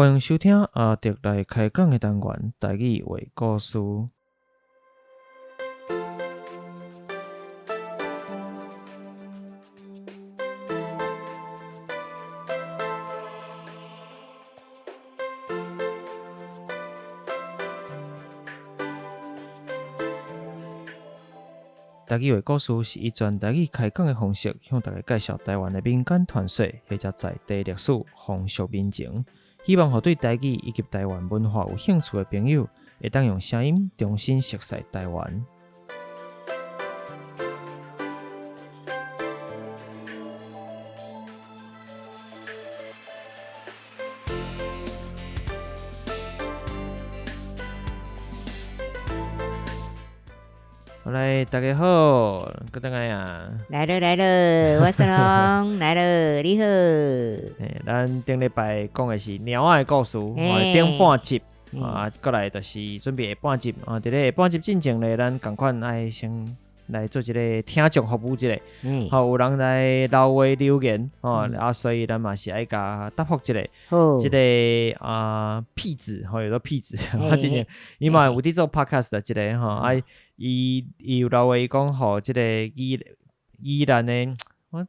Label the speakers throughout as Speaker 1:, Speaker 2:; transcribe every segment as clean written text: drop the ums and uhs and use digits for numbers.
Speaker 1: 欢迎收听阿迪来开讲的单元台语话故事。台语话故事是以全台语开讲的方式，向大家介绍台湾的民间传说或者在地历史、风俗民情。希望对台语以及台湾文化有兴趣的朋友，会当用声音重新熟悉台湾。好来，大家好，各位来啊！
Speaker 2: 来了，我是龙，来了，你好。
Speaker 1: 咱顶礼拜讲的是猫仔的故事，顶半集过来就是准备下半集啊。伫咧下半集进前咧，咱共款爱先来做一个听众服务一下。有人来留话留言所以咱嘛是爱甲答复一个，这个屁子有个屁子，我之前伊嘛有伫做 podcast 的这个伊有留话讲这个宜兰的。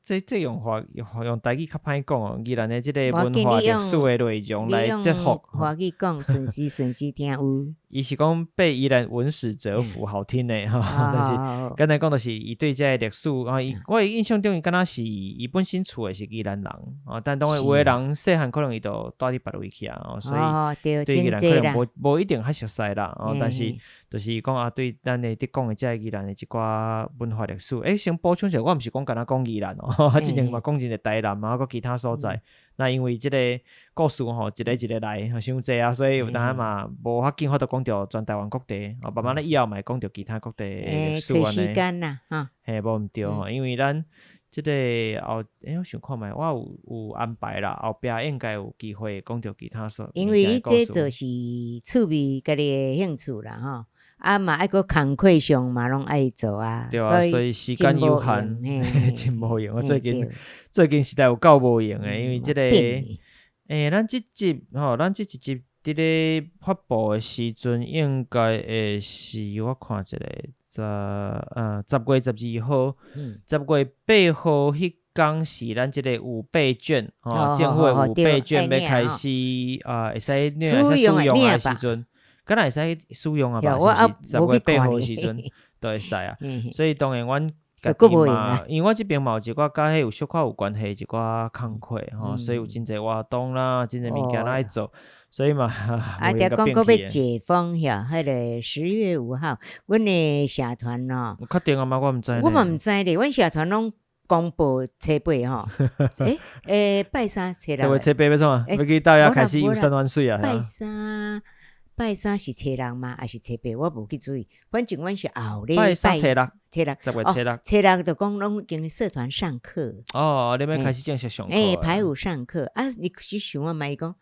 Speaker 1: 这用法用台语较歹讲宜兰的这个文化历史的内容来折服。
Speaker 2: 华语讲顺时听有。
Speaker 1: 伊是讲被宜兰文史折服，好听的但是刚才讲的是伊对这个历史我的印象中伊敢若是伊本身厝的是宜兰人但当然有的人细汉可能伊就住伫别位去所以对宜兰可能无一定较熟悉啦但是就是讲对咱的伫讲的这宜兰的一寡文化历史先补充一下，我毋是讲敢若讲宜兰之前嘛讲一个台南嘛还有其他所在那因为这个故事一个一个来伤济所以有当然嘛无法紧法度讲到全台湾各地慢慢咧以后嘛讲到其他各地历史
Speaker 2: 找时间啦
Speaker 1: 无毋对因为咱这个我想看卖我有安排啦，后壁应该有机会讲到其他所。
Speaker 2: 因为你这就是趣味家己的兴趣啦嘛爱个工课上嘛拢爱做
Speaker 1: 对所以时间有限真无用我最近实在有够无用因为这个咱这集伫咧发布的时阵应该会是我看一下10月12号10月8号迄天是咱这个有备卷政府的有备卷要开始会使使用的时阵敢若会使使用吧是10月8号的时阵都会使所以当然阮家己嘛因为我这边嘛有一寡甲迄有小可有关系一寡工课所以有真侪活动啦真侪物件爱做所以嘛
Speaker 2: 就讲要解封迄个10月5号阮的社团
Speaker 1: 有确定吗？我毋知呢，
Speaker 2: 我嘛毋知咧，阮社团拢公布初八拜三初六
Speaker 1: 初八要创啊？要去到遐开始游山玩水啊？
Speaker 2: 拜三是初六吗？还是初八？我无去注意，反正阮是后咧
Speaker 1: 拜三初六
Speaker 2: 10月初六初六就讲拢已经社团上课
Speaker 1: 你要开始正式上课
Speaker 2: 排舞上课你去想啊嘛伊讲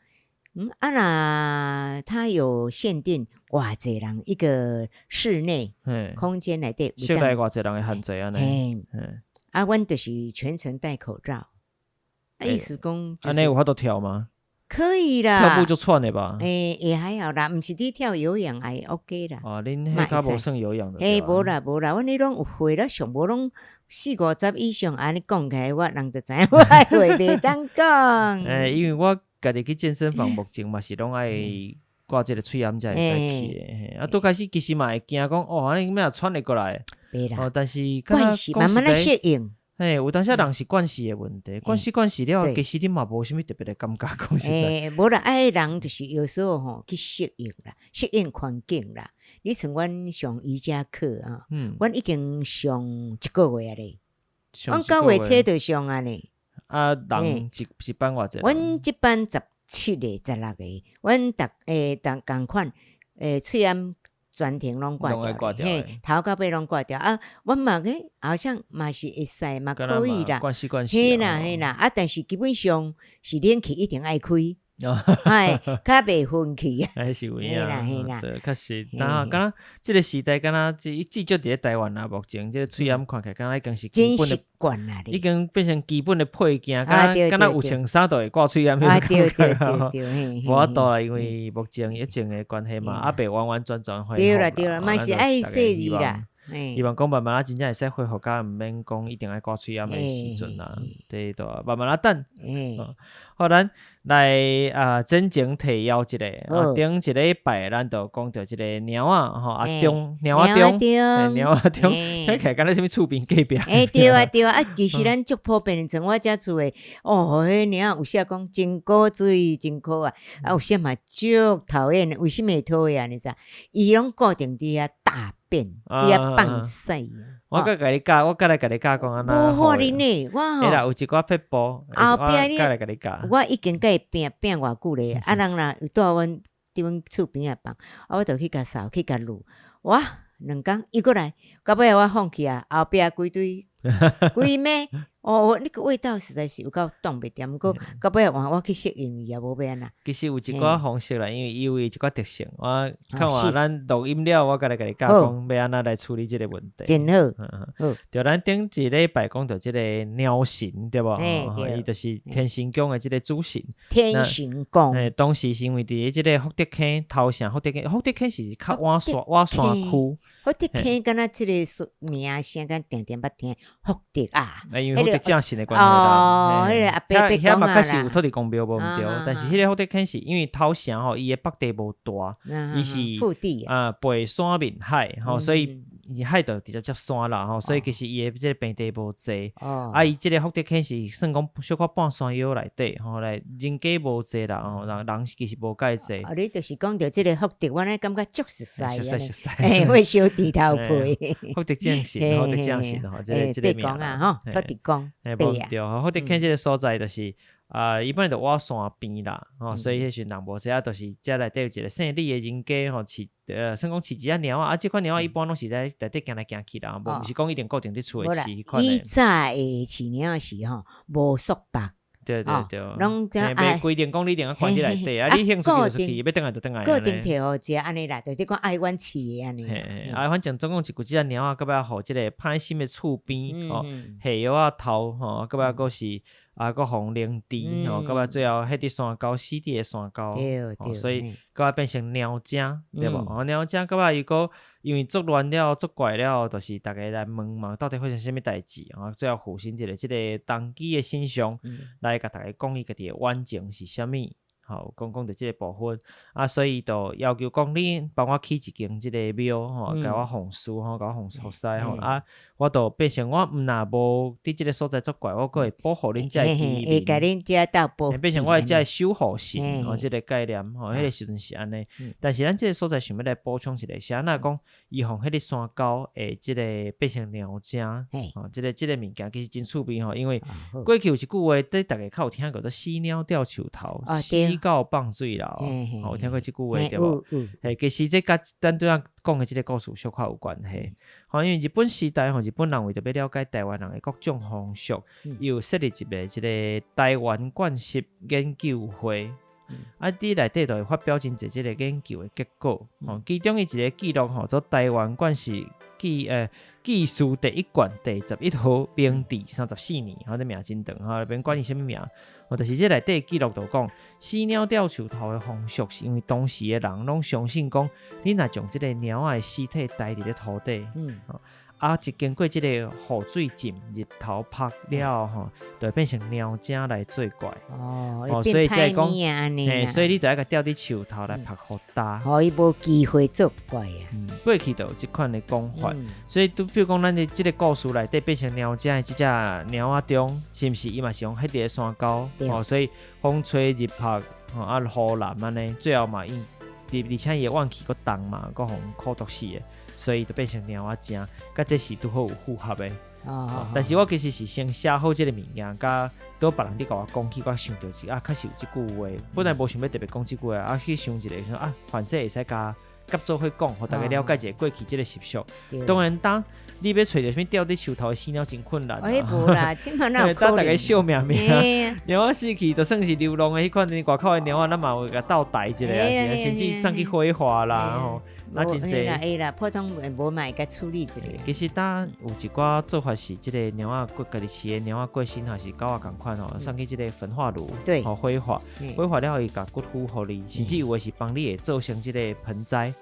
Speaker 2: 他有限定偌济人一个室内空间内底
Speaker 1: 室内偌济人的限制
Speaker 2: 阮就是全程戴口罩意思讲
Speaker 1: 安尼有法度跳吗？
Speaker 2: 可以啦，
Speaker 1: 跳步就窜的吧
Speaker 2: 也还好啦，毋是你跳有氧还 OK 啦
Speaker 1: 恁迄较无算有氧的
Speaker 2: 无啦阮迄拢有会啦上无拢40-50以上安尼讲起来我人就知影我爱会袂当讲
Speaker 1: 因为我家己去健身房目前嘛是拢爱挂这个喙掩才会使去的拄开始其实嘛会惊讲安尼咩喘得过来但是
Speaker 2: 惯势慢慢来适应
Speaker 1: 有当时人是惯势的问题惯势了其实你嘛无什么特别的感觉讲实在
Speaker 2: 无啦人就是有时候去适应啦适应环境啦你像阮上瑜伽课阮已经上1个月咧阮9月初就上咧
Speaker 1: 人一班偌济
Speaker 2: 阮一班17个16个阮同款喙掩全程拢挂掉头到尾拢挂掉阮嘛好像嘛是会使嘛可以啦
Speaker 1: 关系
Speaker 2: 嘿啦但是基本上是冷气一定爱开哎，较袂分去啊。
Speaker 1: 还是有影
Speaker 2: 啦，
Speaker 1: 对，确实。然后敢若即个时代，敢若至少伫咧台湾啊，目前即个喙炎看起来，敢若已经是基本的
Speaker 2: 惯啦，
Speaker 1: 已经变成基本的配件。敢若有穿衫都会挂喙炎，
Speaker 2: 对，
Speaker 1: 无法度啦，因为目前疫情的关系嘛，啊，袂完完全全恢复。
Speaker 2: 对啦，嘛是爱洗字啦。
Speaker 1: 希望讲慢慢真正会使恢复，甲毋免讲一定爱挂喙炎的时阵啦，对都慢慢等。好，咱来真情提要一下。顶一礼拜咱就讲到即个猫啊，中，听起来敢若啥物厝边隔壁。
Speaker 2: 对啊，其实咱足普遍，像我遮厝诶，迄猫有写讲真古水真可爱，有些嘛足讨厌，为什么会讨厌？你知？伊拢固定伫遐大便，伫遐放屎。
Speaker 1: 我甲你教，我来甲你教讲安那。
Speaker 2: 无可能呢，我
Speaker 1: 啦，有一寡撇步，
Speaker 2: 后壁
Speaker 1: 你来甲你教。
Speaker 2: 我已经甲伊拼偌久咧，啊人啦有住阮伫阮厝边仔房，我就去甲扫，去甲撸，哇2工伊过来，到尾我放弃啊，后壁规堆规咩？那个味道实在是有够挡袂住，毋过到尾我去适应伊也无变啦。
Speaker 1: 其实有一寡方式啦，因为伊有一寡特性，我看话咱录音了，我甲你教讲要安那来处理即个问题。
Speaker 2: 真好，
Speaker 1: 就咱顶一礼拜讲到即个鸟神，对无？伊就是天神宫的即个主神。
Speaker 2: 天神宫。
Speaker 1: 当时是因为伫即个福德坑头城，福德坑是较晚山区。
Speaker 2: 福德坑敢若即个名声敢定捌听福德啊。
Speaker 1: 因为福德正神的关系啦。
Speaker 2: 迄个阿伯伯讲
Speaker 1: 嘛确实有土地公庙无毋对，但是迄个福德坑是因为头城吼，伊的北地无大，伊是
Speaker 2: 腹地
Speaker 1: 背山面海吼，所以伊海就直接接山啦吼，所以其实伊的即个平地无济。伊即个福德坑是算讲小可半山腰内底吼，来人家无济啦吼，人其实无介济。
Speaker 2: 你就是讲到即个福德，我咧感觉足熟悉
Speaker 1: 啊，
Speaker 2: 会烧猪头皮。
Speaker 1: 福德正神吼，即个名
Speaker 2: 啊吼，土地公。
Speaker 1: 无对，福德坑即个所在就是一般就挖山边啦，所以迄时人无济啊，就是遮内底有一个姓李的人家吼，算讲饲一只猫啊，即款猫一般拢是在内底行来行去啦，无毋是讲一定固定伫厝诶饲迄款诶。
Speaker 2: 以早诶饲猫是吼无束缚。
Speaker 1: 对，
Speaker 2: 拢
Speaker 1: 袂规定讲你一定要关伫内底啊，你兴趣就出去，要倒来就倒来。
Speaker 2: 固定摕互食安尼啦，就是讲爱阮饲诶安尼。
Speaker 1: 反正总共一只猫啊，到尾互即个歹心诶厝边下药啊头吼，到尾佫是佫互灵芝吼，到尾最后迄伫山沟死伫诶山沟，所以到尾变成猫精，对无？猫精到尾伊佫因为作乱了、作怪了，就是逐个来问嘛，到底发生啥物代志？最后附身一个即个当机诶神像来甲逐个讲伊家己诶冤情是啥物。好，讲到即个部分所以就要求讲你帮我起一间即个庙甲我奉事甲我奉师我就变成我毋若无伫即个所在作怪，我佫会保护恁遮基
Speaker 2: 会甲恁遮斗保护，
Speaker 1: 变成我会遮会守护神即个概念迄个时阵是安尼。但是咱即个所在想要来补充一个，是安那讲伊互迄个山沟诶，即个变成鸟精即个物件其实真趣味因为过去有一句话，伫逐个较有听过，做死鸟吊树头，到放水啦有听过即句话对无？其实这甲咱对咱讲的即个故事小可有关系。因为日本时代日本人为着要了解台湾人的各种风俗，伊有设立一个即个台湾惯习研究会。伫内底就会发表真侪即个研究的结果。其中伊一个记录做台湾惯习记事第1卷第11號明治34年，这名真长免管伊什么名。就是这内底记录就讲，死鸟吊树头的风俗，是因为当时的人拢相信讲，你若将这个鸟仔的尸体埋伫咧土底，一经过这个雨水浸、日头晒了就会变成鸟精来作怪。所以即係講，所以你就要甲吊伫樹頭來拍雨打，
Speaker 2: 伊無機會作怪啊。
Speaker 1: 過去就有即款的講法，所以比如講，咱的即個故事內底變成鳥精的即隻鳥仔中，是毋是伊嘛是用迄個山溝？所以風吹日曬雨淋安尼，最後嘛因而且伊的怨氣佫重嘛，佫互苦毒死的。所以就变成鸟仔精，甲这是拄好有符合的。但是我其实是先写好这个物件，甲倒别人伫甲我讲起，我想到一确实有即句话，本来无想要特别讲即句话，去想一个说反正会使加合作伙讲，互大家了解一下过去这个习俗。当然，当你要找到什么吊伫树头的死鸟真困难。
Speaker 2: 无啦，即满哪有可能？
Speaker 1: 当大家惜命命，鸟仔死去就算是流浪的，迄款外口的鸟仔，咱嘛有甲斗带一下，甚至送去火化啦，吼。那真济
Speaker 2: 啦，普通无嘛会甲处理一下。
Speaker 1: 其实当有一寡做法是，即个鸟仔家己饲的鸟仔过身，还是狗仔共款吼，送去即个焚化炉，吼火化，火化了后伊甲骨灰互你，甚至有的是帮你会做成即个盆栽，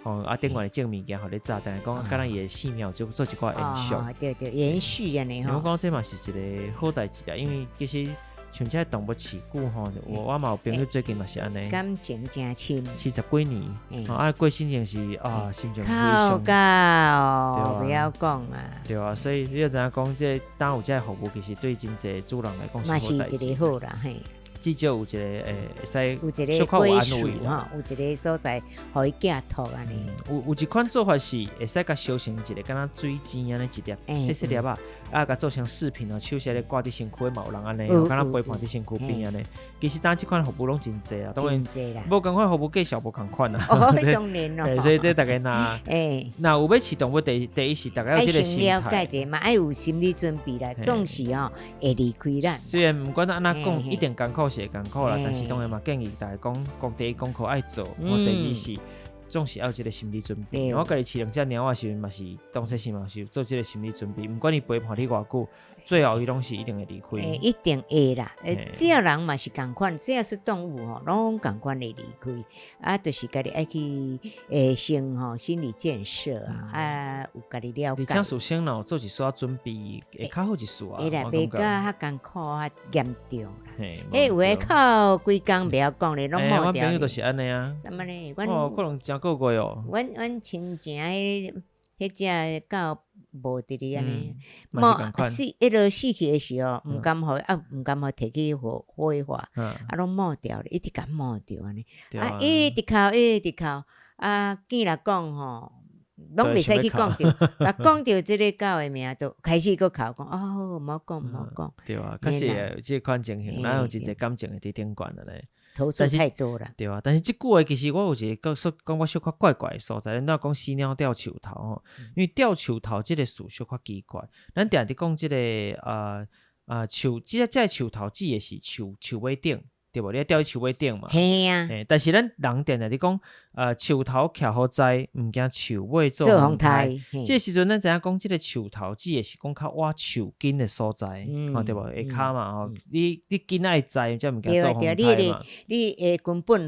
Speaker 1: 吼另外种物件互你炸，但是讲敢若伊的性命就做一寡延续，
Speaker 2: 对，延续安尼吼。
Speaker 1: 我讲这嘛是一个好代志啦，因为其实。像这动物饲久吼，我嘛有朋友最近嘛是安尼，
Speaker 2: 感情真深
Speaker 1: ，70几年，过身前是心情非
Speaker 2: 常靠，不要讲啊，
Speaker 1: 对啊，所以你就知影讲，这当有这个服务，其实对真济主人来讲
Speaker 2: 嘛是一个好啦，嘿。
Speaker 1: 至少有一个会使
Speaker 2: 有一个归属哈，有一个所在互伊寄托安尼。
Speaker 1: 有一款做法是会使甲烧成一个敢若水晶安尼一粒细细粒啊，甲做成饰品哦，手写咧挂伫身躯嘛有人安尼，敢若陪伴伫身躯边安尼。其实当即款服务拢真济啦，当然无共款服务计小无共款啦。
Speaker 2: 哦，当然咯。
Speaker 1: 所以这大家若有要饲动物，第一是大家有这个心态，
Speaker 2: 了解者嘛，爱有心理准备啦，总是会离开咱。
Speaker 1: 虽然毋管安怎讲，一定艰苦是会艰苦啦，但是当然嘛建议大家讲第一功课爱做，第二是总是要有这个心理准备。我家己饲两只鸟仔时阵嘛是当初是嘛是做这个心理准备，毋管你陪伴你偌久。最后伊拢是一定会离开，
Speaker 2: 一定会啦。只要人嘛是共款，只要是动物拢共款会离开。啊，就是家己爱去先心理建设啊，有家己了解。
Speaker 1: 你这首先咯，做一丝准备会较好一丝啊。
Speaker 2: 会啦，袂甲较艰苦较严重啦。有诶靠规工袂晓讲咧，拢冇掉。
Speaker 1: 我朋友都是安尼啊。
Speaker 2: 怎么呢？
Speaker 1: 可能真个过哦。
Speaker 2: 阮亲情迄只狗。无伫哩安尼，迄落死去的时候，毋敢互摕去火化，拢抹掉咧，一直甲抹掉安尼，一直哭，见人讲吼，拢袂使去讲着，讲着即个狗的名，就开始佫哭讲，毋好讲，
Speaker 1: 对啊，确实有即款情形，咱有真侪感情的伫顶悬了咧。
Speaker 2: 投诉太多了，
Speaker 1: 对啊，但是即句话其实我有一个感觉小可怪怪的所在，咱讲死鸟吊树头吼，因为吊树头这个事小可奇怪，咱定伫讲这个树，这树头指的是树尾顶，对无？你吊去树尾顶嘛？
Speaker 2: 嘿啊，
Speaker 1: 但是咱人定伫讲树头徛好栽，毋惊树尾做风台。这时阵咱知影讲，这个树头指的是讲较挖树根的所在，对无？下骹嘛吼，你根爱栽，才毋惊做风台嘛。
Speaker 2: 你根本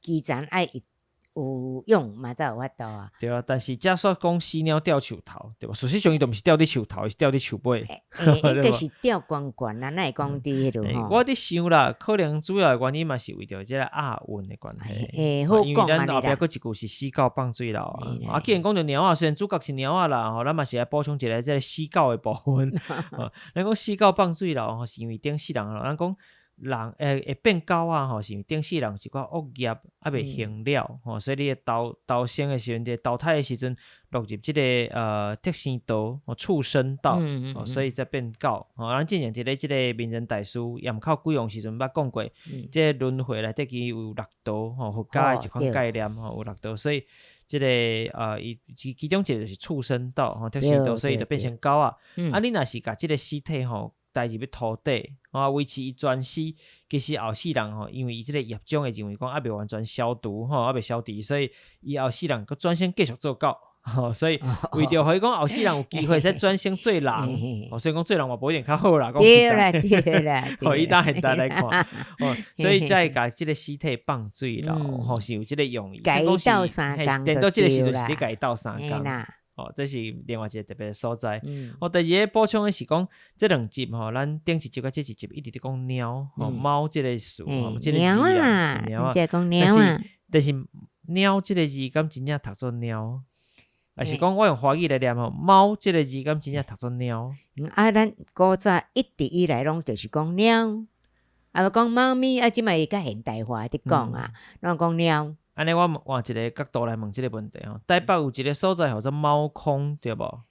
Speaker 2: 基层爱有用嘛才有法度啊。
Speaker 1: 对啊，但是假说讲死鸟吊树头，对吧？事实上伊都毋是吊伫树头，是吊伫树尾。
Speaker 2: 伊就是吊悬悬啊，哪会讲伫迄落
Speaker 1: 我伫想啦，可能主要的原因嘛是为着即个亚运的关系。
Speaker 2: 好讲
Speaker 1: 因为咱后壁佫一句是死狗放水流啊。既然讲着鸟仔，虽然主角是鸟仔啦，咱嘛是来补充一个即个死狗的部分。咱讲死狗放水流，是因为顶世人咱讲。人会变狗啊，吼，是因为顶世人一寡恶业未行了，所以你投生的时阵，投胎的时阵落入即个特生道、畜生道，所以才变狗。咱之前伫咧即个名人大师严考贵王时阵捌讲过，即个轮回内底其有六道，佛家的一款概念，有六道，所以即个其中一个就是畜生道，特生道，所以就变成狗啊。你若是甲即个尸体带入去土地，维持伊全尸，其实后世人因为伊即个业种会认为讲未完全消毒，未消除，所以伊后世人佮转身继续做狗，所以为着互伊讲后世人有机会使转身做人，所以讲做人嘛无一定较好啦。
Speaker 2: 对啦，
Speaker 1: 以当现代来看，所以才会甲即个尸体放水咯，是有即个用意。
Speaker 2: 改斗三工，
Speaker 1: 等到即个时阵是你改斗三工。这是另外一个特别的所在。第二个补充的是讲，这两集咱顶一集甲这一集一直伫讲猫，猫这个词，
Speaker 2: 猫啊，你在讲猫啊？
Speaker 1: 但是猫这个字，敢真正读作猫，还是讲我用华语来念猫这个字，敢真正读作猫？
Speaker 2: 咱古早一直以来拢就是讲猫，讲猫咪，即摆较现代化伫讲啊，咱讲猫。
Speaker 1: 安尼我换一个角度来问这个问题台北有一个所在叫做猫空，对无？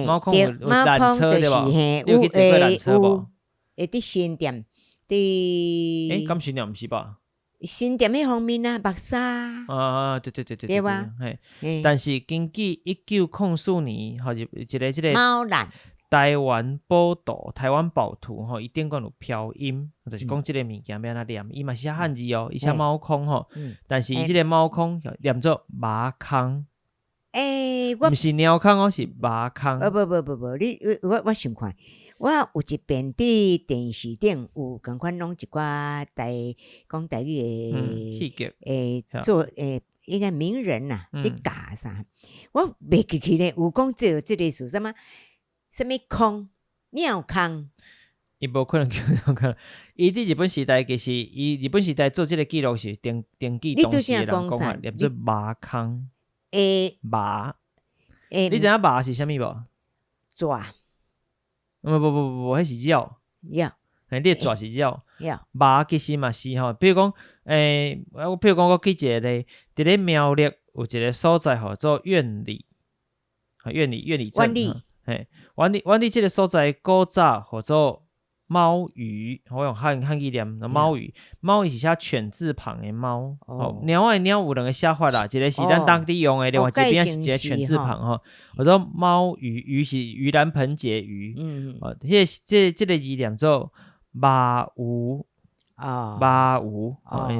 Speaker 1: 猫空有缆车对无？你有去坐过缆车无？
Speaker 2: 伫新店，伫
Speaker 1: 敢新店毋是吧？
Speaker 2: 新店迄方面啊，目沙
Speaker 1: 对，
Speaker 2: 对吧？
Speaker 1: 但是根据1904年，吼，一个
Speaker 2: 猫懒
Speaker 1: 台湾宝图吼，伊顶管有标音，就是讲即个物件要安怎念，伊嘛是写汉字哦，伊写猫空吼，但是伊即个猫空念做马空。毋是猫空哦，是马空。
Speaker 2: 不，我想看，我有一遍伫电视顶有共款拢一寡讲台语
Speaker 1: 的
Speaker 2: 做应该名人呐，伫教啥？我袂记起咧，有讲即个是什么空鸟空。
Speaker 1: 伊无可能叫鸟空，伊伫日本时代其实伊日本时代做即个记录是登记东西的人讲法，念做马空。马，你知影马是啥物无？
Speaker 2: 蛇。
Speaker 1: 不，迄是鸟。你的蛇是鸟。马其实嘛是吼，比如讲，我记一个咧，伫咧苗栗有一个所在吼做苑里镇。苑里即个所在古早叫做猫屿，我用汉语念猫屿，猫屿是写犬字旁的猫。鸟的鸟有两个写法啦，一个是咱当地用的，另外一边是一个犬字旁吼。我说猫屿，鱼是盂兰盆节鱼。这个字念做马有。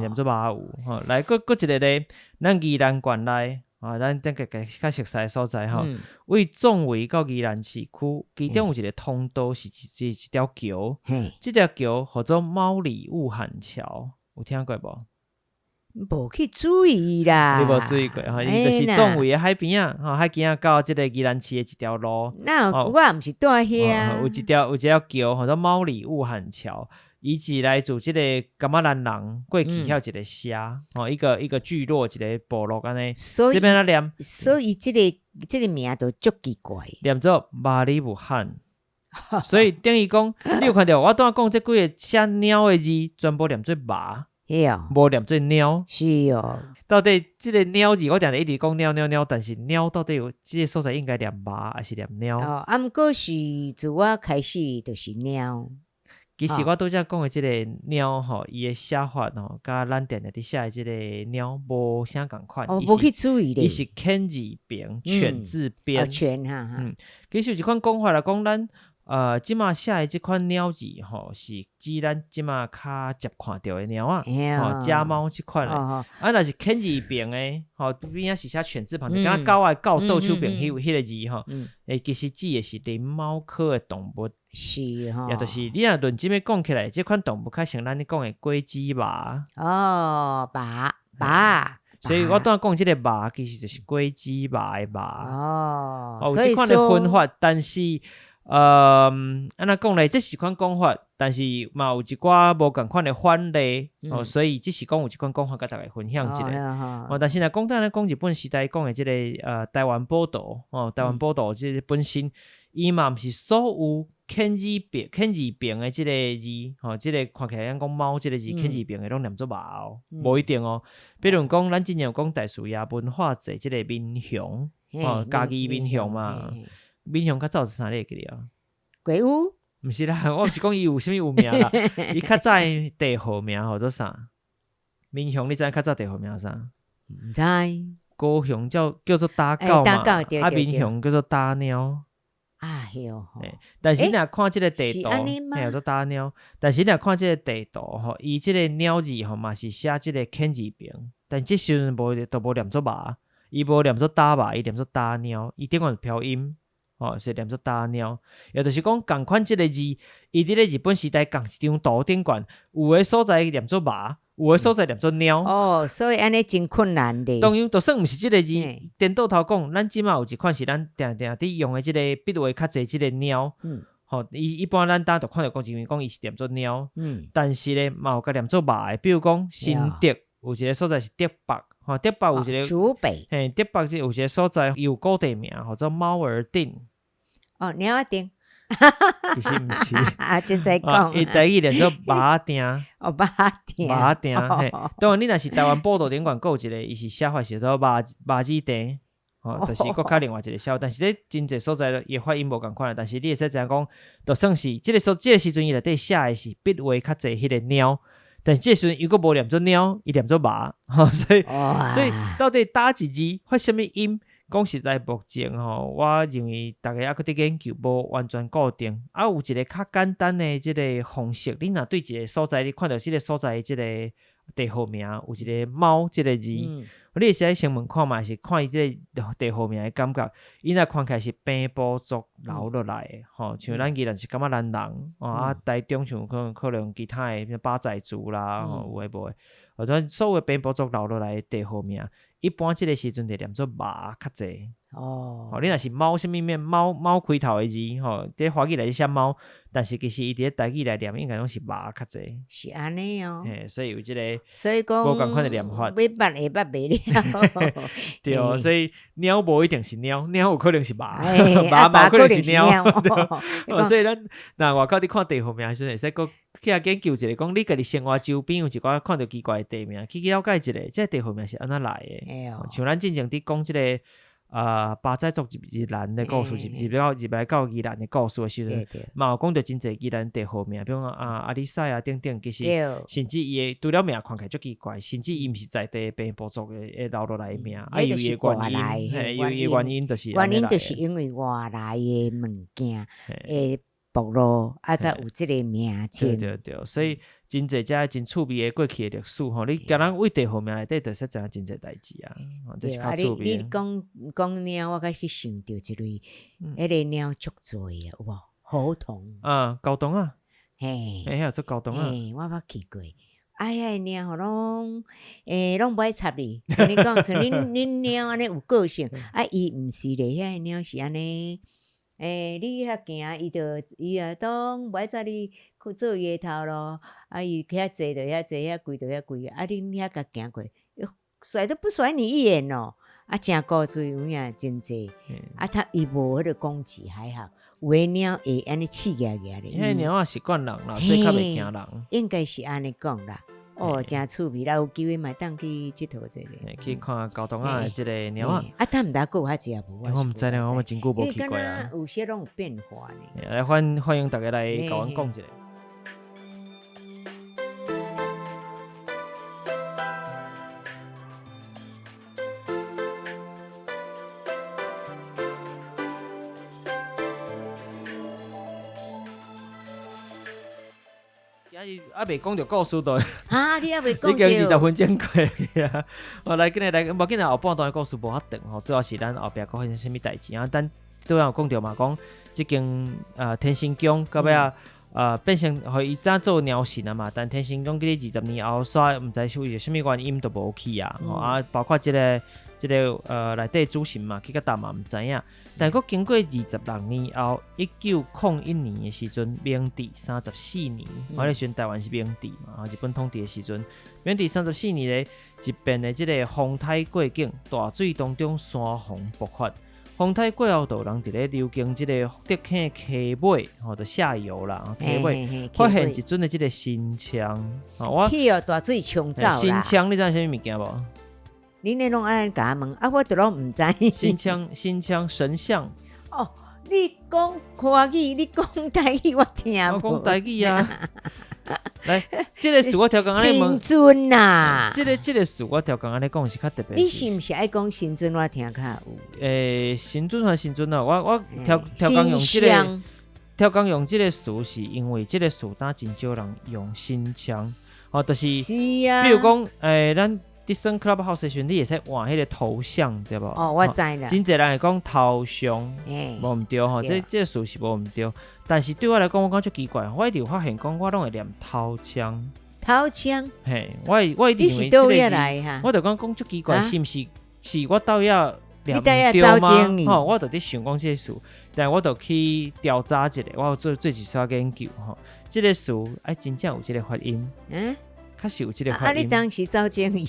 Speaker 1: 念做马有。来，搁一个咧，咱宜兰县内。咱个较熟悉的所在吼，为总围到宜兰市区，其中有一个通道是一条桥，这条桥叫做猫里雾罕桥，有听过无？
Speaker 2: 无去注意啦，
Speaker 1: 你无注意过吼，伊就是总围的海边啊，海边到这个宜兰市的一条路。
Speaker 2: 那我毋是住遐，
Speaker 1: 有一条桥叫做猫里雾罕桥。伊是来自即个噶玛兰人过去遐一个社，一个聚落，一个部落安尼。这边念，
Speaker 2: 所以这个名都足奇怪，
Speaker 1: 念做马里武汉。所以等于讲，你有看到我刚讲这几个写鸟的字，全部念做马，无念做鸟。
Speaker 2: 是哦。
Speaker 1: 到底这个鸟字，我定一直讲鸟，但是鸟到底有这个所在应该念马还是念鸟？
Speaker 2: 毋过是自我开始就是鸟。
Speaker 1: 其实我拄则讲的即个鸟吼，伊的写法吼，甲咱定定伫写的即个鸟无啥共款。
Speaker 2: 无去注意咧。
Speaker 1: 伊是犬字边，犬字边。
Speaker 2: 犬
Speaker 1: 其实有一款讲法啦，讲咱即马写的即款鸟字吼，是指咱即马较常看到的鸟家猫即款的。若是犬字边的吼，边仔是写犬字旁，就敢狗的狗倒手边迄个字吼，其实指的是灵猫科的动物。
Speaker 2: 是吼，
Speaker 1: 也就是你若论即么讲起来，即款动物较像咱咧讲的龟子麻。
Speaker 2: 麻。
Speaker 1: 所以我当讲即个麻，其实就是龟子麻的麻。有即款的分法，但是安怎讲咧？这是款讲法，但是嘛有一寡无共款的反例。所以只是讲有一款讲法，甲大家分享一下。但是若讲咱讲日本时代讲的即个台湾宝岛，台湾宝岛即个本身，伊嘛毋是所有。犬字边的即个字，即个看起来讲猫即个字，犬字边的拢念做麻无一定哦。比如讲，咱之前有讲大树爷文化节即个民雄，家己民雄嘛，民雄较早是啥咧个了？
Speaker 2: 鬼屋？
Speaker 1: 毋是啦，我毋是讲伊有啥物有名啦，伊较早地号名叫做啥？民雄你知影较早地号名啥？
Speaker 2: 毋知。
Speaker 1: 高雄叫做打狗嘛，民雄叫做打鸟。但是你若看即个地图，叫做打鸟。但是你若看即个地图吼，伊即个鸟字吼嘛是写即个犬字边，但即时阵都无念做麻，伊无念做打麻，伊念做打鸟，伊顶个是标音，是念做打鸟。也就是讲，共款即个字，伊伫咧日本时代共一张图顶管，有诶所在念做麻。有诶所在念做鸟。
Speaker 2: 所以安尼真困难的。
Speaker 1: 当然，就算毋是即个字，颠倒头讲，咱即马有一款是咱定伫用诶即个笔画较侪即个鸟。一般咱就看到讲伊是念做鸟。但是咧，嘛有甲念做麻诶，比如讲新竹有一个所在是竹北，竹北有一个
Speaker 2: 竹北，
Speaker 1: 竹北有一个所在有古地名，叫做猫儿町。
Speaker 2: 鸟儿町。
Speaker 1: 其实毋是
Speaker 2: 真在讲，
Speaker 1: 伊台语念做麻町。
Speaker 2: 麻
Speaker 1: 町，当然你若是台湾报道顶管有一个，伊是写法是做麻子町，就是搁较另外一个写法。但是咧真侪所在伊发音无共款，但是你会使知影讲，就算是即个时阵伊内底写的是笔画较侪迄个鸟，但是这时阵伊佫无念做猫，伊念做麻，所以到底打一字发什么音？讲实在，目前我认为大家还佫伫研究，无完全固定。有一个较简单的即个方式，你若对一个所在，你看到即个所在的即个地号名，有一个猫即个字，你会使先问看嘛，是看伊即个地号名的感觉。伊若看起来是平埔族留落来的，像咱宜兰是感觉咱人，台中像可能其他的巴仔族啦，有诶无诶，或者所有平埔族留落来的地号名。一般即个时阵就念做麻较济你若是猫什么面猫开头的字在华语来写猫，但是其实伊伫台语来念应该拢是麻较济，
Speaker 2: 是安尼
Speaker 1: 所以有即个，
Speaker 2: 所以讲
Speaker 1: 无共款的念法，
Speaker 2: 尾巴下巴袂了
Speaker 1: 对，所以猫无一定是猫有可能是麻，
Speaker 2: 麻
Speaker 1: 有可能是猫，所以咱若外口伫看地号名的时阵，会使佫去研究一下，讲你家己生活周边有一寡看到奇怪的地名，去了解一下，即个地号名是安怎来的。像咱之前伫讲即个巴仔族入宜兰的故事，入来到宜兰的故事的时阵，嘛有讲到真侪宜兰地号名，比如讲阿里赛啊等等，其实甚至伊的除了名看起来足奇怪，甚至伊毋是在地平埔族的留落来的名，有伊的原因，有伊原因就是
Speaker 2: 因为外来的物件诶。部落才有即个名称，
Speaker 1: 对，所以真侪遮真趣味的过去的历史你惊人为地号名内底就识知影真侪代志这是较趣味。
Speaker 2: 你讲鸟，我去想到一类，迄个鸟足多的，有无？河童
Speaker 1: 高童啊，
Speaker 2: 遐
Speaker 1: 做高童啊，
Speaker 2: 我捌去过。遐鸟拢不爱插你，像你讲，像恁鸟安尼有个性，伊毋是咧，遐鸟是安尼。你遐行，伊当不爱插你去做野头咯。伊遐坐就遐坐，遐跪就遐跪。恁遐甲行过，甩都不甩你一眼哦。真古锥有影真济。伊无迄个攻击还好，有诶鸟会安尼刺激咧。
Speaker 1: 遐鸟啊习惯人啦，所以较袂惊人。
Speaker 2: 应该是安尼讲啦。真趣味啦！有机会嘛，当去佚佗者咧。
Speaker 1: 去看高筒啊，即个鸟啊。
Speaker 2: 他毋知过遐济也无。
Speaker 1: 我毋知咧，我真久无去过啊。
Speaker 2: 有些拢有变化呢。
Speaker 1: 来欢迎大家来甲阮讲一下。未讲到故事都
Speaker 2: 你还未讲
Speaker 1: 已经20分钟过去啊！我来，无紧来后半段的故事无遐长主要是咱后壁讲发生什么代志啊？咱都有讲到嘛，讲即间天星宫到尾变成互伊早做鸟神啊嘛，但天星宫伫20年后煞毋知是为什么原因都无去啊！包括即个内底主神嘛，去甲答嘛毋知影。但佫经过26年后，1901年的时阵，明治34年，我咧选台湾是明治嘛，日本统治的时阵，明治34年咧，一边的即个风台过境，大水当中山洪勃发，风台过后，就有人伫咧流经即个福德坑溪尾，就下游啦，溪尾发现一尊的即个神枪，
Speaker 2: 去大水冲走啦。
Speaker 1: 神枪你知影啥物物件无？
Speaker 2: 恁咧拢安甲我问我都拢毋知。
Speaker 1: 神枪神像。
Speaker 2: 你讲华语，你讲台语，我听无。
Speaker 1: 我讲台语啊。来，这个事我调讲安尼问。
Speaker 2: 神尊呐。
Speaker 1: 这个事我调讲安尼讲是较特别。
Speaker 2: 你是毋是爱讲神尊？我听较有。
Speaker 1: 神尊还神尊啊！我调讲用这个，调讲用这个事，是因为这个事单真少人用神枪，就是，比如讲，咱。Disney Clubhouse 的时阵，你会使换迄个头像，对无？
Speaker 2: 我知啦。
Speaker 1: 真侪人会讲头像，无毋对吼，这个事是无毋对。但是对我来讲，我感觉足奇怪，我一直发现讲，我拢会念头枪。
Speaker 2: 头枪？
Speaker 1: 嘿，我一直认为
Speaker 2: 这个字，
Speaker 1: 我就讲足奇怪，是毋是？是我到遐念对吗？我就伫想讲这个事，但我就去调查一下，我做一些研究吼，这个事真正有这个发音。较是有这个发音。
Speaker 2: 你当时走建议？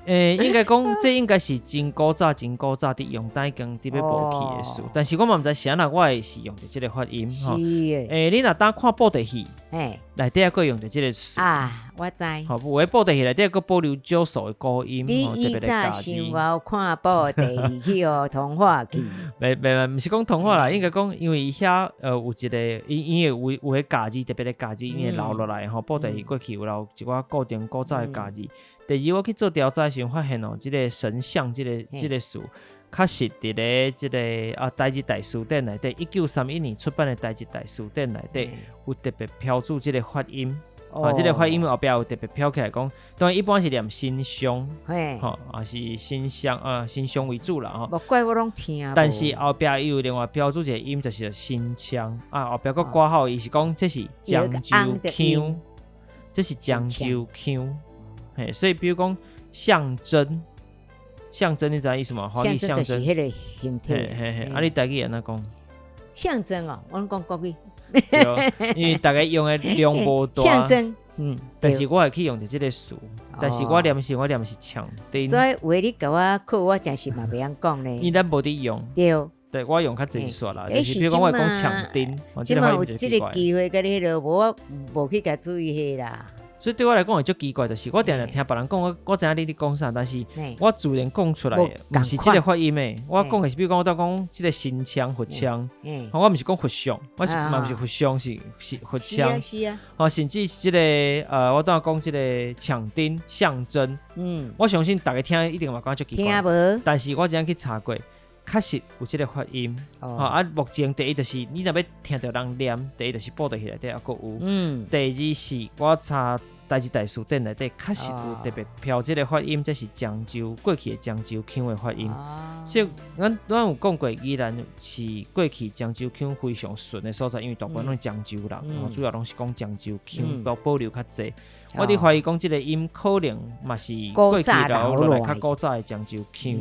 Speaker 1: 应该讲这应该是真古早伫用台经伫要无去的事，但是我嘛毋知是安那，我会是用着即个发音
Speaker 2: 是
Speaker 1: 你若当看布袋戏，内底还佫用着即个词
Speaker 2: 啊，我知。
Speaker 1: 好，有诶布袋戏内底佫保留少数的古音，
Speaker 2: 你以前想我看布袋戏哦，童话剧。
Speaker 1: 毋是讲童话啦，应该讲因为伊遐有一个，因为有诶假字，特别的假字，因为留落来吼，布袋戏过去有留一寡固定古早的假字。第二，我去做调查时发现即个神像即个词，确实伫咧即个台字大词典内底，1931年出版的台字大词典内底有特别标注即个发音。即个发音后壁有特别标起来讲，当然一般是念新乡，是新乡为主啦吼。
Speaker 2: 无怪我拢听。
Speaker 1: 但是后壁又有另外标注一个音，就是新腔后壁佫挂号，伊是讲这是漳州腔，这是漳州腔。所以比如讲象征，你知道意思吗？华语象征
Speaker 2: 就是迄个形体。
Speaker 1: 你台语安怎讲？
Speaker 2: 象征哦，我讲国语。
Speaker 1: 对，因为大家用的量无大。
Speaker 2: 象征，
Speaker 1: 但是我会去用着这个词，但是我念的是强丁。
Speaker 2: 所以为你甲我考，我真是嘛袂晓讲呢。
Speaker 1: 因咱无伫用。对，我用较济煞啦。就是比如讲，我会讲强丁，
Speaker 2: 即嘛有即个机会，甲你迄我无去甲注意迄啦。
Speaker 1: 所以对我来讲会足奇怪，就是我定定听别人讲，我知影你讲啥，但是我自然讲出来毋是即个发音的。我讲的是，比如讲我讲即个新腔、佛腔，我毋是讲佛像，我是嘛毋是佛像，是佛腔。
Speaker 2: 是啊。
Speaker 1: 甚至即个我当讲即个强丁象征，我相信大家听一定嘛感觉足奇怪。但是我真去查过，确实有即个发音。目前第一就是你若要听到人念，第一就是报袋戏内底还佫有。第二是我查台字大词典内底确实有特别标即个发音，这是漳州过去的漳州腔的发音。所以咱有讲过，依然是过去漳州腔非常顺的所在，因为大部分拢是漳州人，主要拢是讲漳州腔，保留较济。我伫怀疑讲即个音可能嘛是过去留落来较古早的漳州腔。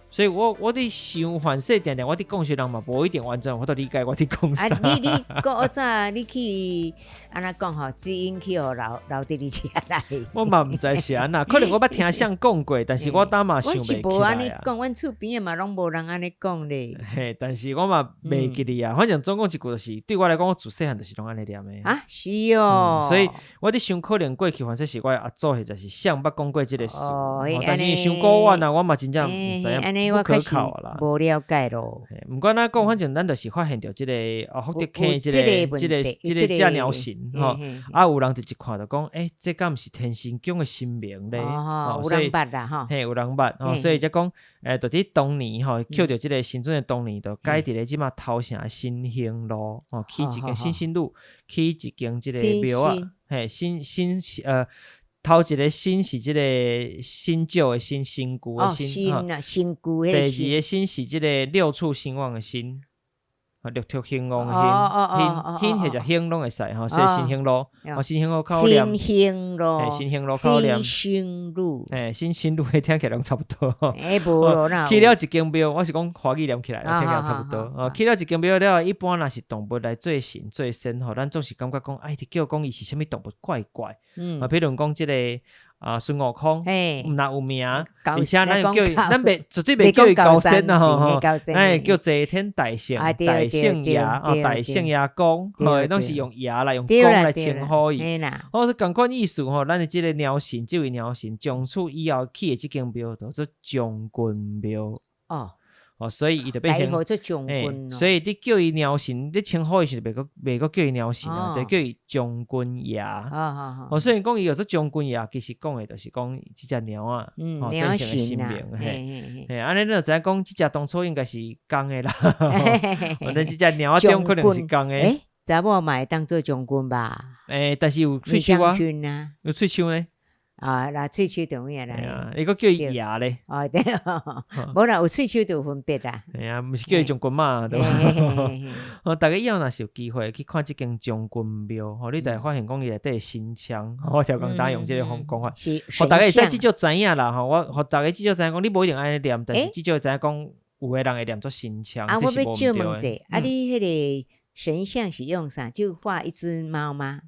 Speaker 1: 所以我伫想反射定定，我伫讲时人嘛无一定完全我都理解我伫讲啥。
Speaker 2: 你古早你去安怎讲吼？知音去互留伫你遮来。
Speaker 1: 我嘛毋知是安那，可能我捌听谁讲过，但是我当嘛想袂起来啊。
Speaker 2: 我是无安尼讲，阮厝边嘛拢无人安尼讲咧。
Speaker 1: 但是我嘛袂记哩啊。反正总共一句就是，对我来讲，我自细汉就是拢安尼念的。
Speaker 2: 是哦。
Speaker 1: 所以我伫想，可能过去反正是我阿祖迄就是谁捌讲过即个事。但是伤古远啊，我嘛真正毋知影。
Speaker 2: 不可考啦，无了解咯。
Speaker 1: 毋管哪讲，反正咱就是发现着即个福德坑即个遮鸟神吼。有人就一看就讲，这敢毋是天神宫的神明咧？
Speaker 2: 有人捌啦吼。
Speaker 1: 有人捌所以才讲，就伫当年吼，捡着即个新尊的当年，就改伫咧即马头城新兴路起一间新兴路，起一间即个庙啊，头一个新是即个新旧的新，新旧的新，
Speaker 2: 新旧
Speaker 1: 第二个新是即个六畜兴旺的新，六畜兴旺的兴或者兴拢会使吼，所以新兴路，新兴路靠念，新兴路靠念，新兴路听起来拢差不多。去了一间庙，我是讲华语念起来，听起来差不多。去了一间庙了，一般若是动物来做神做仙吼，咱总是感觉讲，叫讲伊是啥物动物怪怪。譬如讲即个孙悟空，毋若有名，而且咱叫伊，咱绝对袂叫伊高仙啊吼，叫齐天大圣、大圣爷、大圣爷公，拢是用爷来用公来称呼伊。是同款意思吼，咱的即个鸟神，即位鸟神，从此以后起的即间庙叫做将军庙。所以伊就变成所以你叫伊鸟神，你称呼伊时袂个叫伊鸟神啊，得叫伊将军爷。虽然讲伊有做将军爷，其实讲的就是讲即只鸟啊，变成神明。安尼你就知影讲，即只当初应该是公的啦。反正即只鸟中可能是公的。
Speaker 2: 查某嘛会当做将军吧？
Speaker 1: 但是有喙手啊，有喙手呢。
Speaker 2: 那喙手等于啦，
Speaker 1: 伊个叫伊爷咧。
Speaker 2: 对，无啦，有喙手就有分别啦。
Speaker 1: 毋是叫伊将军嘛？大家以后若是有机会去看即间将军庙，你就会发现讲伊内底新腔，我条讲大家用即个讲法，互大家会使至少知影啦。我互大家至少知影讲，你无一定安尼念，但是至少知影讲，有个人会念作新腔，这是无毋对的。
Speaker 2: 你迄个神像是用啥？就画一只猫吗？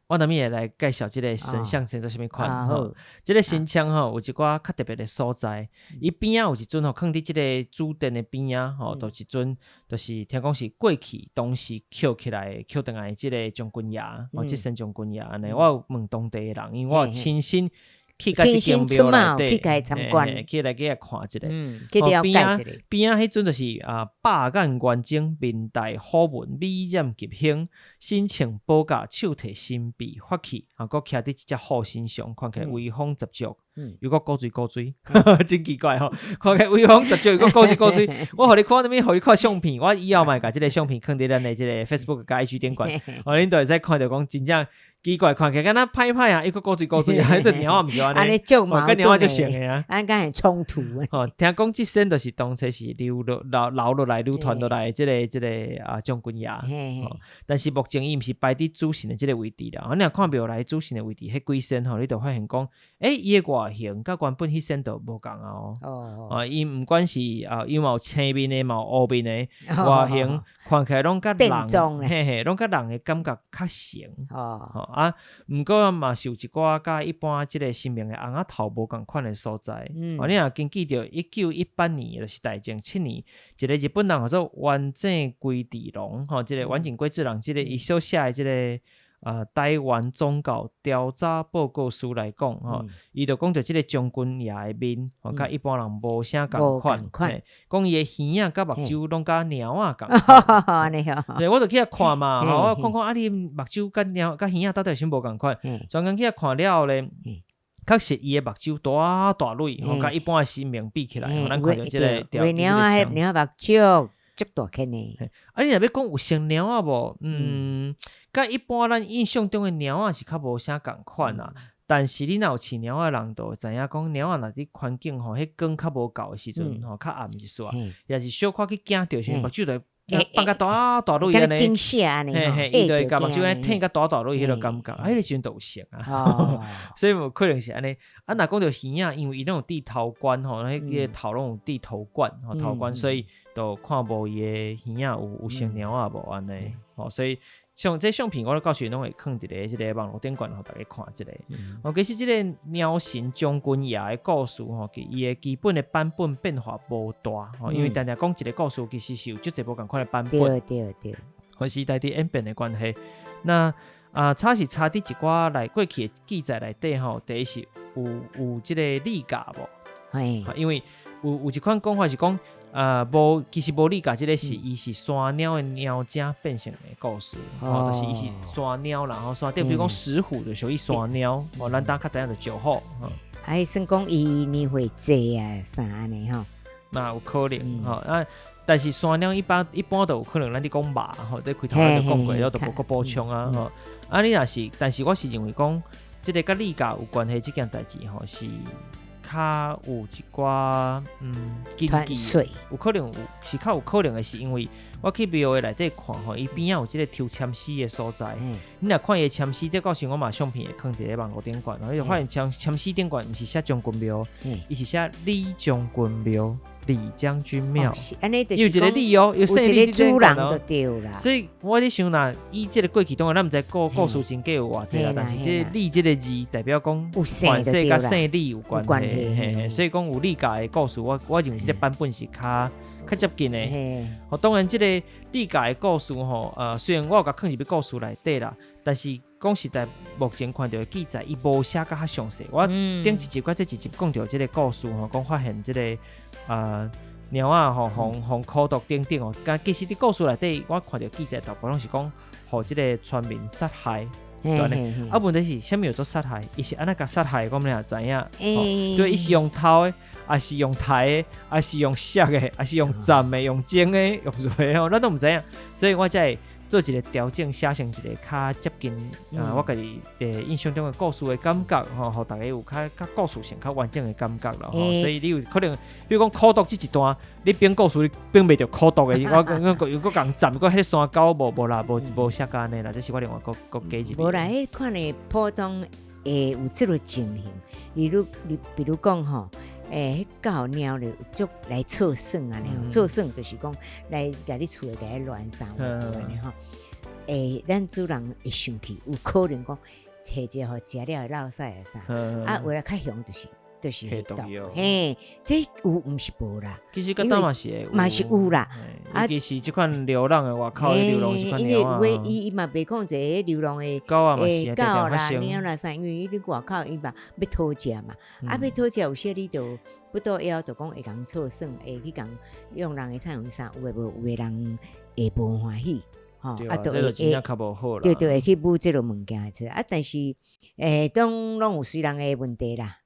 Speaker 1: 我当面也来介绍这个神像生做什么款吼。这个神像吼有一寡较特别的所在，伊边啊有一尊吼放伫这个主殿的边啊吼，就一尊就是听讲是过去当时捡起来捡回来这个将军爷，这身将军爷安尼。我有问当地的人，因为我有亲身去甲这间庙内底，去来看一下。
Speaker 2: 去了解一下。
Speaker 1: 边啊，迄阵就是百眼圆睁，面带好文，美艳极兴，身穿宝甲，手提新币发起，佮徛伫一只虎身上，看起来威风十足。又个古水，真奇怪吼！看起来威风十足，又个古水。我互你看互你看相片，我以后嘛甲即个相片放伫咱的即个 Facebook 甲 IG 顶管，恁就会使看到讲真正。奇怪，看起来敢若歹歹啊，一个古水，迄个鸟啊，毋是安尼，跟鸟啊就像个啊，
Speaker 2: 安敢很冲突
Speaker 1: 哦，听讲即身就是当初是流落来、流传落来即个将军爷，但是目前伊毋是摆伫主神的即个位置啦。你若看庙内主神的位置，迄几身吼，你就发现讲，伊的外形甲原本迄身都无共啊哦。伊毋管是伊嘛有青面的，嘛有乌面的，外形看起来拢甲人，拢甲人的感觉较像哦。毋过嘛是有一寡甲一般即个神明的红仔头无共款的所在。你若根据着1918年，就是大正7年，一个日本人叫做丸井贵治郎，即个丸井贵治郎，即个伊所写的即个台湾宗教调查报告书来讲，伊就讲到即个将军爷的面，甲一般人无啥共款，讲伊的耳仔甲目睭拢甲猫仔共款。对，我就去遐看嘛，我看你目睭甲耳仔到底是无共款，专门去遐看了后咧。确实，伊的目睭大蕊，甲一般的神明比起来，咱看到即个
Speaker 2: 鸟仔目睭足大颗呢。
Speaker 1: 你若要讲有像鸟仔无？甲一般咱印象中的鸟仔是较无啥共款啊。但是你若有饲鸟仔人，就知影讲鸟仔若伫环境迄光较无够的时阵，较暗一撮，也是小可去惊着时，目睭就放甲大蕊安尼，
Speaker 2: 惊吓安尼，
Speaker 1: 伊就会甲目睭安尼挺甲大蕊迄个感觉，迄个时阵就有像啊。所以有可能是安尼。若讲着耳仔，因为伊拢有地头冠吼，迄个头拢有地头冠头冠，所以就看无伊的耳仔有像鸟仔无安尼。所以像这相片，我到时拢会放伫咧即个网络顶管，互大家看一个。其实即个鸟神将军爷的故事吼，伊的基本的版本变化无大，因为常常讲一个故事其实是有足侪无共款的版本，
Speaker 2: 对，
Speaker 1: 或时代的演变的关系。那差是差伫一寡来过去的记载内底吼，第一是有即个历假无，因为有一款讲法是讲。其实无理解，即个是伊是山鸟的鸟精变成的故事，就是伊是山鸟，然后山顶，比如讲石虎就属于山鸟，咱大较知影就石虎。
Speaker 2: 算讲伊年岁济啊，啥安尼吼？
Speaker 1: 嘛有可能但是山鸟一般都有可能，咱伫讲马在开头咱就讲过，了就无个补充啊你若是，但是我是认为讲，即个甲理解有关系，即件代志是。较有一寡根基，有可能是较有可能的，是因为我去庙的内底看吼，伊边仔有即个抽签诗的所在。你若看伊的签诗，这到时我嘛相片会放伫咧网络顶管，然后就发现签诗顶管毋是写将军庙，伊是写李将军庙。李将军庙，有一个李有一个
Speaker 2: 主人就对啦。
Speaker 1: 所以我咧想啦，以这个过去当然咱毋知故事真假有偌济啦，但是这李这个字代表讲关系甲姓李有关系，所以讲有理解的故事，我认为这个版本是较接近的。当然这个理解的故事吼，虽然我有甲放入去故事内底啦，但是讲实在，目前看到的记载伊无写甲较详细。我顶一集这一集讲到这个故事吼，讲发现这个。鸟仔吼，互苦毒等等哦。其实伫故事内底，我看到记载大部分拢是讲，互即个村民杀害，对呢。问题是，啥物叫做杀害？伊是安那甲杀害？我们也知影。对，伊是用头的，还是用抬的，还是用削的，还是用斩的，用煎的，用热的哦，咱都毋知影。所以我才会做一个调整，写成一个较接近我家己印象中的故事的感觉吼，互大家有较故事性、较完整的感觉啦。所以你有可能，比如讲苦毒这一段，你编故事你编袂着苦毒的，我又搁共站，搁迄个山狗无啦，无写干的啦，这是我另外搁加一。
Speaker 2: 无啦，迄款的普通有这个情形，比如讲吼。迄狗猫咧就来作耍啊！作耍就是讲来甲你厝里甲你乱杀安尼吼。咱主人会生气，有可能讲摕者吼食了会落屎啊啥，为了较凶就是黑毒，嘿，这有毋是无啦？
Speaker 1: 其实佮嘛是
Speaker 2: 有啦。
Speaker 1: 尤其是即款流浪的外口流浪即款鸟啊，
Speaker 2: 因为伊嘛袂讲一个流浪的
Speaker 1: 狗啊嘛是
Speaker 2: 狗啦、猫啦啥，因为伊外口伊嘛要讨食嘛，要讨食有些你就不到腰，就讲会讲错算，会去讲用人的菜用啥，有的人会无欢喜。
Speaker 1: 这就真正较无好啦。
Speaker 2: 对，会去买这种物件出来但是拢有随人的问题啦。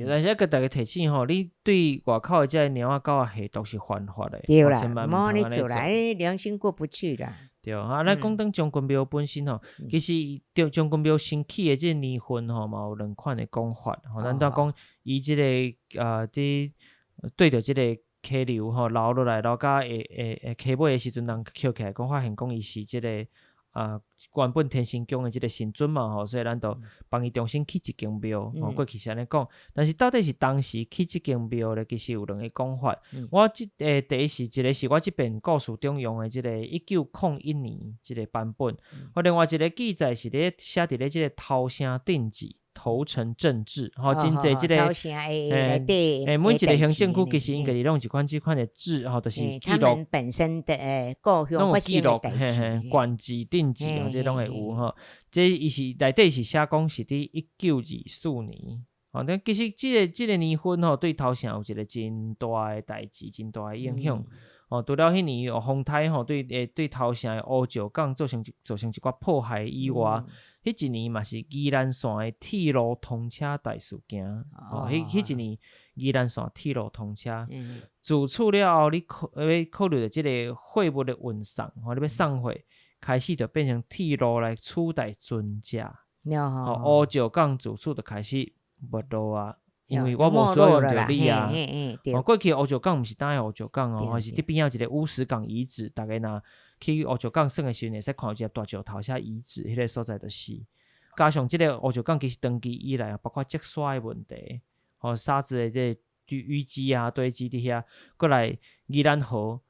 Speaker 1: 但是甲大家提醒吼，你对外口的这猫啊狗啊下毒是犯法的，
Speaker 2: 对啦，莫你做啦，良心过不去啦。
Speaker 1: 对咱讲当将军庙本身吼，其实将军庙升起的这年份吼，嘛有两款的讲法吼，咱都讲伊这个对着这个溪流吼流落来，流到溪尾的时阵，人捡起来讲发现讲伊是这个原本天神宫的这个神尊嘛吼，所以咱就帮伊重新起一间庙吼，过去是安尼讲。但是到底是当时起这间庙咧，其实有两个讲法。我第一是一个是我这边故事中用的这个1901年这个版本，另外一个记载是咧写伫咧这个头城定记。头城政治，真侪即个每一个行政区其实应该是拢一款即款的志，就是记录
Speaker 2: 他们本身的故乡发生的代志，
Speaker 1: 官志定志，这拢会有吼。这伊是内底是写讲是伫1924年，但其实即个年份吼，对头城有一个真大的代志，真大的影响。除了迄年有风台吼，对头城的乌石港造成一寡破坏以外。迄一年嘛是宜兰线的铁路通车大事件，迄一年宜兰线铁路通车，自此了后，你考虑到即个货物的运送，你要送货，开始就变成铁路来取代船只，乌石港自此就开始没落啊。因为我无需要用到你啊，过去乌石港毋是单个乌石港哦，是伫边有一个乌石港遗址，大家若去乌石港耍的时阵，会使看到一个大石头写遗址，迄个所在就是。加上即个乌石港其实长期以来包括积沙的问题，沙子的这淤积啊堆积伫遐，过来宜兰河，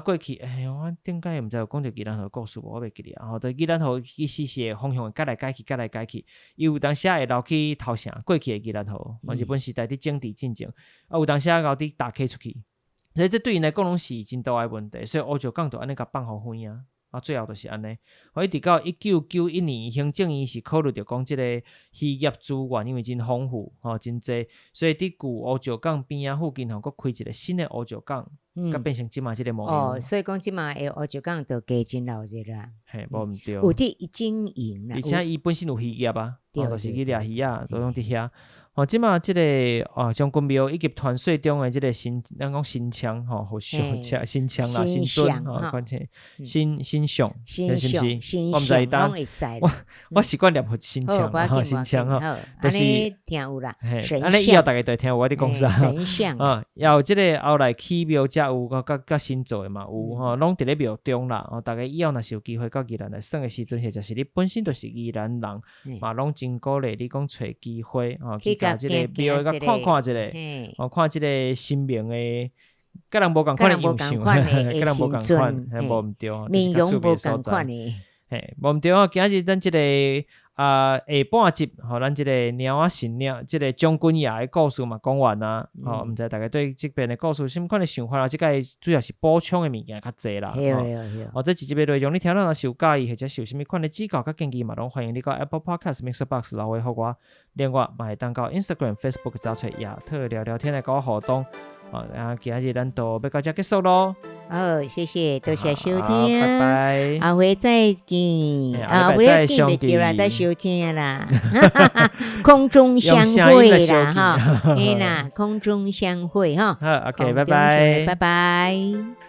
Speaker 1: 过去我顶解毋知有讲到宜兰河故事无，我袂记哩啊。宜兰河其实是方向会改来改去，伊有当时会流去头城，过去的宜兰河，日本时代伫政治进程，有当时后伫打开出去，所以这对因来讲拢是真大的问题，所以乌石港就安尼甲放互远啊。最后就是安尼，一直到1991年，行政院是考虑到讲即个渔业资源，因为真丰富真济，所以伫旧乌石港边啊附近佫开一个新的乌石港，变成即马即个模样。
Speaker 2: 所以讲即马的乌石港就加真闹热啦。
Speaker 1: 无毋对。
Speaker 2: 有伫经营啦，
Speaker 1: 而且伊本身有渔业啊，就是去掠鱼啊，都用伫遐。即马即个将军庙以及团税中的即个咱讲新枪好新枪啦，新尊关键新相，是毋是？我毋知当我习惯念新枪新枪
Speaker 2: 就是听有啦。
Speaker 1: 安尼以后大家就听我伫讲啥。
Speaker 2: 神像
Speaker 1: 有即个后来起庙才有甲新做的嘛有拢伫咧庙中啦。大家以后若是有机会到宜兰来耍的时阵，或者是你本身就是宜兰人嘛，拢真鼓励你讲找机会即个庙甲看一个，看即个神明诶，甲人无共款诶形象，甲人无共款，无毋对，
Speaker 2: 面容无共款诶，
Speaker 1: 无毋对今日咱即个下半集，咱即个猫仔神鸟，即个将军爷诶故事嘛讲完啦。毋知大家对即边诶故事有啥物款诶想法啦？即个主要是补充诶物件较济啦。这几集诶内容你听了若是有介意，或者是有啥物款诶指教甲建议嘛，拢欢迎你到 Apple Podcast、Mixerbox 留言互我。另外嘛会当到 Instagram、Facebook 找出亚特聊聊天来甲我互动。今日咱就要到这结束咯。
Speaker 2: 谢谢，多谢收听，
Speaker 1: 拜拜，
Speaker 2: 下回再见，下回再见袂对啦，再收听啦，空中相会啦，空中相会哈。
Speaker 1: 好 ，OK， 拜拜，
Speaker 2: 拜拜。